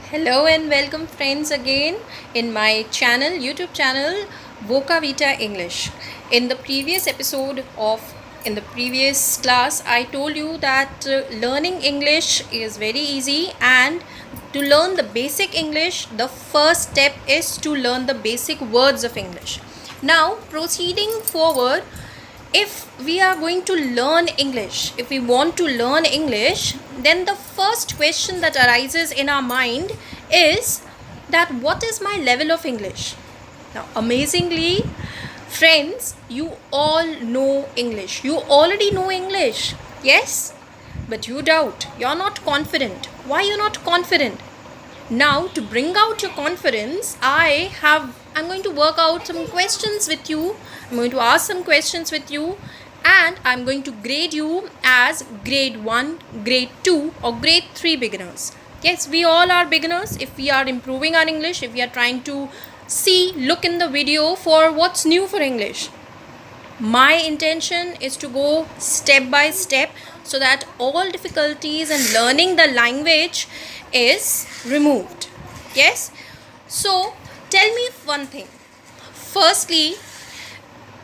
Hello and welcome friends again in my channel, YouTube channel Voca Vita English. In the previous episode of in the previous class, I told you that learning English is very easy, and to learn the basic English, the first step is to learn the basic words of English. Now, proceeding forward, if we are going to learn English, if we want to learn English, then the first question that arises in our mind is that what is my level of English? Now, amazingly, friends, you all know English. You already know English. Yes? But you doubt. You're not confident. Why you're not confident? Now, to bring out your confidence, I'm going to work out some questions with you. I'm going to ask some questions with you, and I'm going to grade you as grade 1, grade 2 or grade 3 beginners. Yes, we all are beginners if we are improving our English, if we are trying to look in the video for what's new for English. My intention is to go step by step so that all difficulties in learning the language is removed. Yes? So, tell me one thing. Firstly,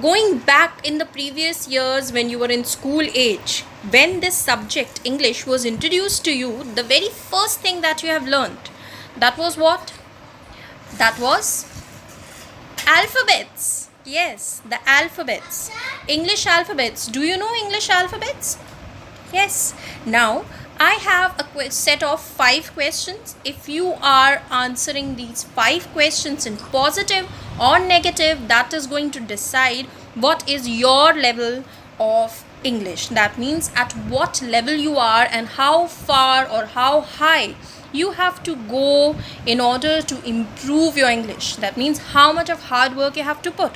going back in the previous years when you were in school age, when this subject English was introduced to you, the very first thing that you have learned, that was what? That was alphabets. Yes, the alphabets. English alphabets. Do you know English alphabets? Yes. Now, I have a set of 5 questions. If you are answering these 5 questions in positive or negative, that is going to decide what is your level of English. That means at what level you are and how far or how high you have to go in order to improve your English. That means how much of hard work you have to put.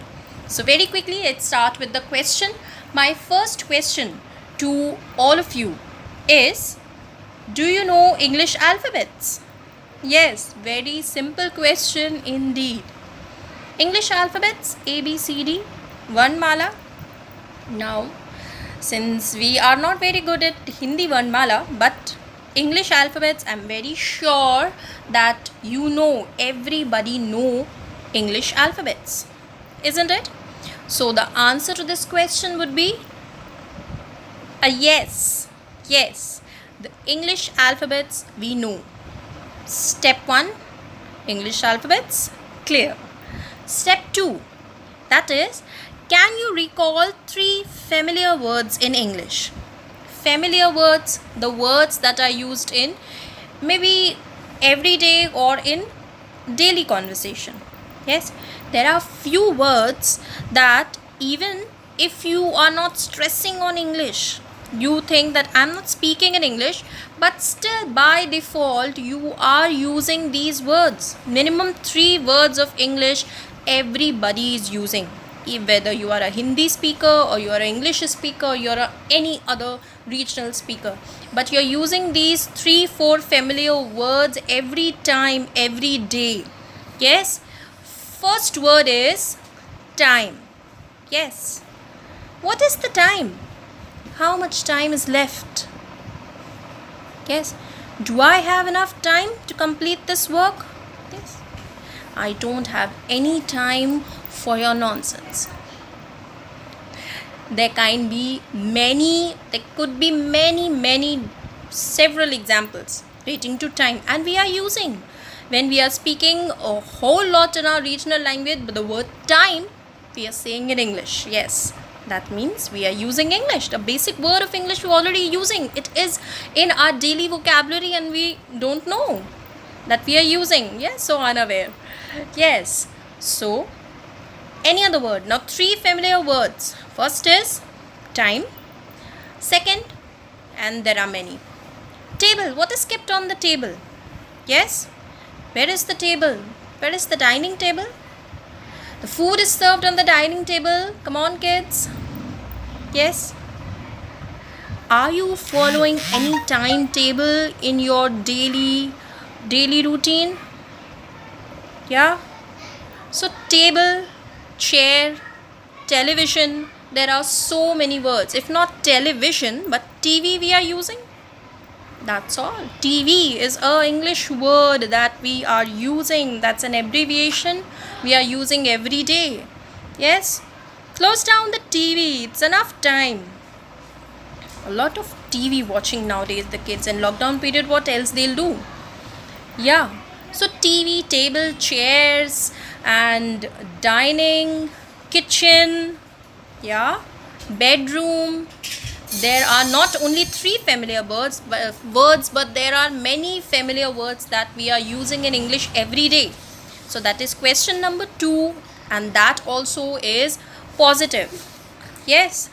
So very quickly, let's start with the question. My first question to all of you is, do you know English alphabets? Yes, very simple question indeed. English alphabets, A, B, C, D, Varnmala. Now, since we are not very good at Hindi Varnmala, but English alphabets, I'm very sure that you know, everybody know English alphabets, isn't it? So the answer to this question would be a yes. Yes, the English alphabets we know. Step 1, English alphabets, clear. Step 2, that is, can you recall 3 familiar words in English? Familiar words, the words that are used in maybe everyday or in daily conversation. Yes, there are few words that even if you are not stressing on English, you think that I'm not speaking in English, but still by default you are using these words. Minimum 3 words of English everybody is using. Whether you are a Hindi speaker or you are an English speaker or you are any other regional speaker, but you're using these 3-4 familiar words every time, every day. Yes, first word is time. Yes, what is the time? How much time is left? Yes, do I have enough time to complete this work? Yes, I don't have any time for your nonsense. There could be many, several examples relating to time, and we are using, when we are speaking a whole lot in our regional language, but the word time we are saying in English. Yes, that means we are using English. The basic word of English we're already using. It is in our daily vocabulary and we don't know that we are using. Yes, so unaware. Yes, so any other word. Now 3 familiar words. First is time. Second, and there are many. Table. What is kept on the table? Yes, where is the table? Where is the dining table? The food is served on the dining table. Come on, kids. Yes. Are you following any timetable in your daily routine? Yeah. So table, chair, television, there are so many words. If not television, but TV we are using. That's all. TV is a English word that we are using. That's an abbreviation we are using every day. Yes? Close down the TV. It's enough time. A lot of TV watching nowadays, the kids. In lockdown period, what else they'll do? Yeah. So TV, table, chairs, and dining, kitchen, yeah, bedroom. There are not only three familiar words, but there are many familiar words that we are using in English every day. So that is question number 2, and that also is positive. Yes,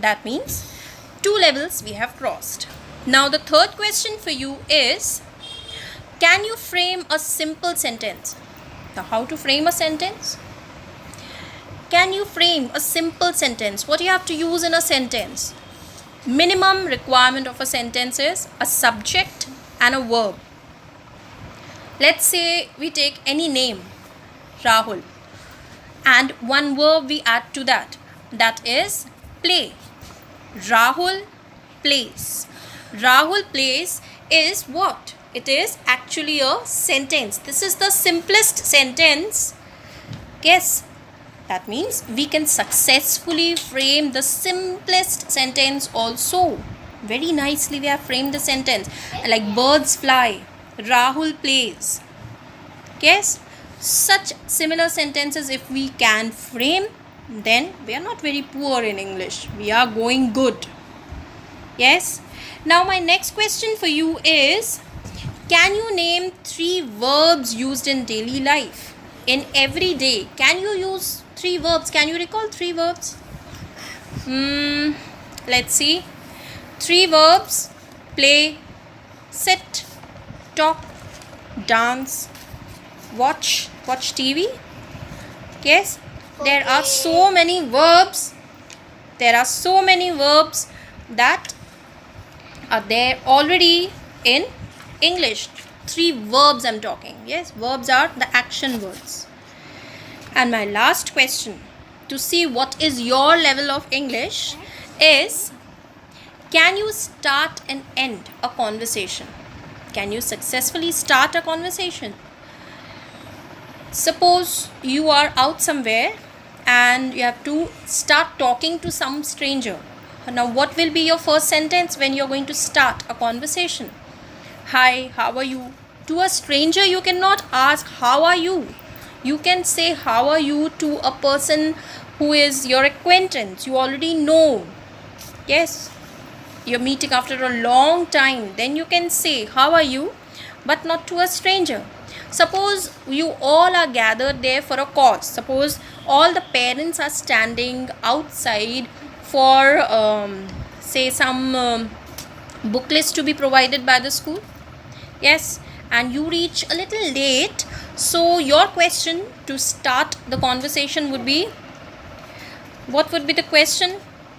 that means 2 levels we have crossed. Now the third question for you is, can you frame a simple sentence? Now, how to frame a sentence? Can you frame a simple sentence? What you have to use in a sentence? Minimum requirement of a sentence is a subject and a verb. Let's say we take any name, Rahul, and one verb we add to that. That is play. Rahul plays. Rahul plays is what? It is actually a sentence. This is the simplest sentence. Yes, that means we can successfully frame the simplest sentence also. Very nicely we have framed the sentence. Like birds fly, Rahul plays. Yes, such similar sentences if we can frame, then we are not very poor in English. We are going good. Yes. Now my next question for you is, can you name 3 verbs used in daily life? In every day, can you use 3 verbs? Can you recall 3 verbs? Let's see. 3 verbs: play, sit, talk, dance, watch TV. Yes, there are so many verbs. There are so many verbs that are there already in English. 3 verbs I'm talking. Yes, verbs are the action words. And my last question to see what is your level of English is, can you start and end a conversation? Can you successfully start a conversation? Suppose you are out somewhere and you have to start talking to some stranger. Now what will be your first sentence when you're going to start a conversation? Hi, how are you? To a stranger you cannot ask how are you. You can say how are you to a person who is your acquaintance. You already know. Yes, you're meeting after a long time. Then you can say how are you, but not to a stranger. Suppose you all are gathered there for a cause. Suppose all the parents are standing outside for say some booklets to be provided by the school. Yes, and you reach a little late. So your question to start the conversation would be, what would be the question?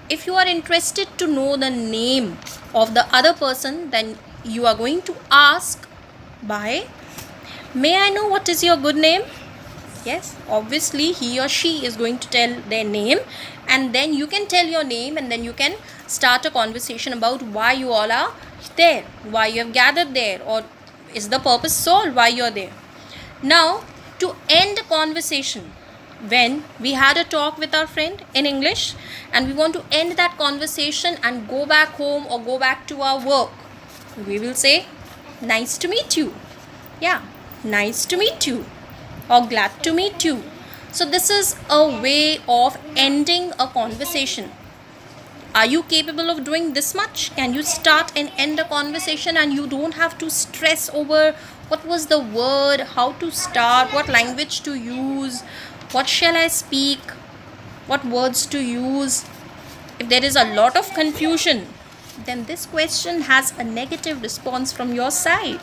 If you are interested to know the name of the other person, then you are going to ask by, may I know what is your good name? Yes, obviously he or she is going to tell their name, and then you can tell your name, and then you can start a conversation about why you all are there, why you have gathered there, or is the purpose solved why you are there. Now, to end a conversation, when we had a talk with our friend in English and we want to end that conversation and go back home or go back to our work, we will say, nice to meet you. Yeah, nice to meet you, or glad to meet you. So this is a way of ending a conversation. Are you capable of doing this much? Can you start and end a conversation and you don't have to stress over what was the word, how to start, what language to use, what shall I speak, what words to use? If there is a lot of confusion, then this question has a negative response from your side.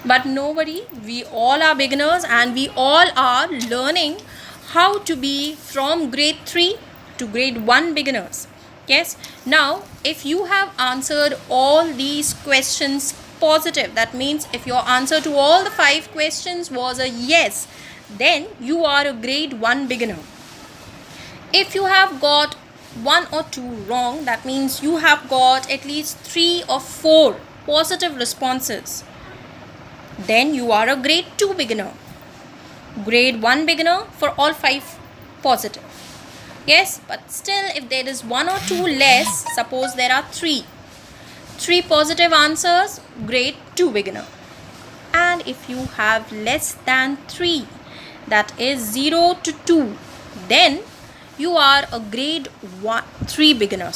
But nobody, we all are beginners and we all are learning how to be from grade 3 to grade 1 beginners. Yes, now if you have answered all these questions positive, that means if your answer to all the 5 questions was a yes, then you are a grade 1 beginner. If you have got 1 or 2 wrong, that means you have got at least 3 or 4 positive responses, then you are a grade 2 beginner. Grade 1 beginner for all 5 positive. Yes, but still if there is 1 or 2 less, suppose there are 3 positive answers, grade 2 beginner. And if you have less than 3, that is 0 to 2, then you are a grade 3 beginner.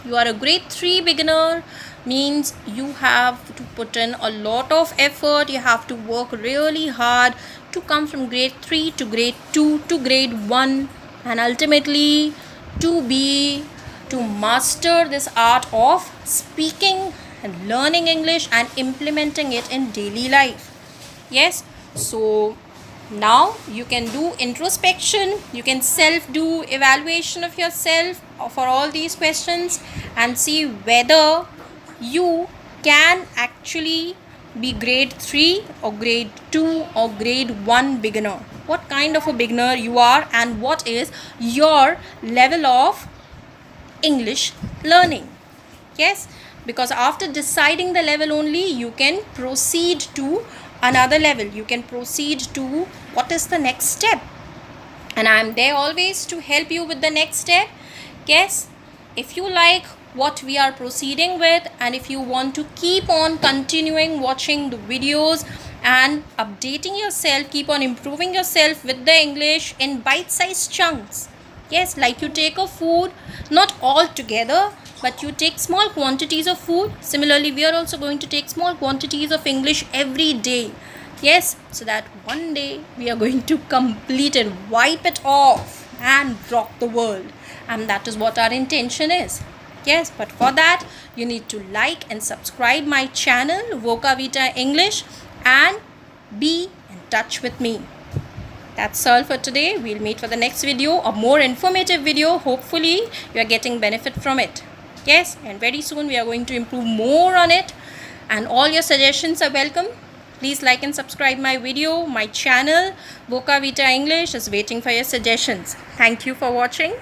You are a grade 3 beginner, means you have to put in a lot of effort, you have to work really hard to come from grade 3 to grade 2 to grade 1, and ultimately to master this art of speaking and learning English and implementing it in daily life. Yes, so now you can do introspection, you can do evaluation of yourself for all these questions and see whether you can actually be grade 3 or grade 2 or grade 1 beginner. What kind of a beginner you are and what is your level of English learning. Yes, because after deciding the level only, you can proceed to another level. You can proceed to what is the next step. And I am there always to help you with the next step. Yes, if you like what we are proceeding with and if you want to keep on continuing watching the videos and updating yourself, keep on improving yourself with the English in bite-sized chunks. Yes, like you take a food, not all together, but you take small quantities of food. Similarly, we are also going to take small quantities of English every day. Yes, so that one day we are going to complete it, wipe it off and rock the world. And that is what our intention is. Yes, but for that you need to like and subscribe my channel Voca Vita English and be in touch with me. That's all for today. We'll meet for the next video, a more informative video. Hopefully you are getting benefit from it. Yes, and very soon we are going to improve more on it, and all your suggestions are welcome. Please like and subscribe my video. My channel Voca Vita English is waiting for your suggestions. Thank you for watching.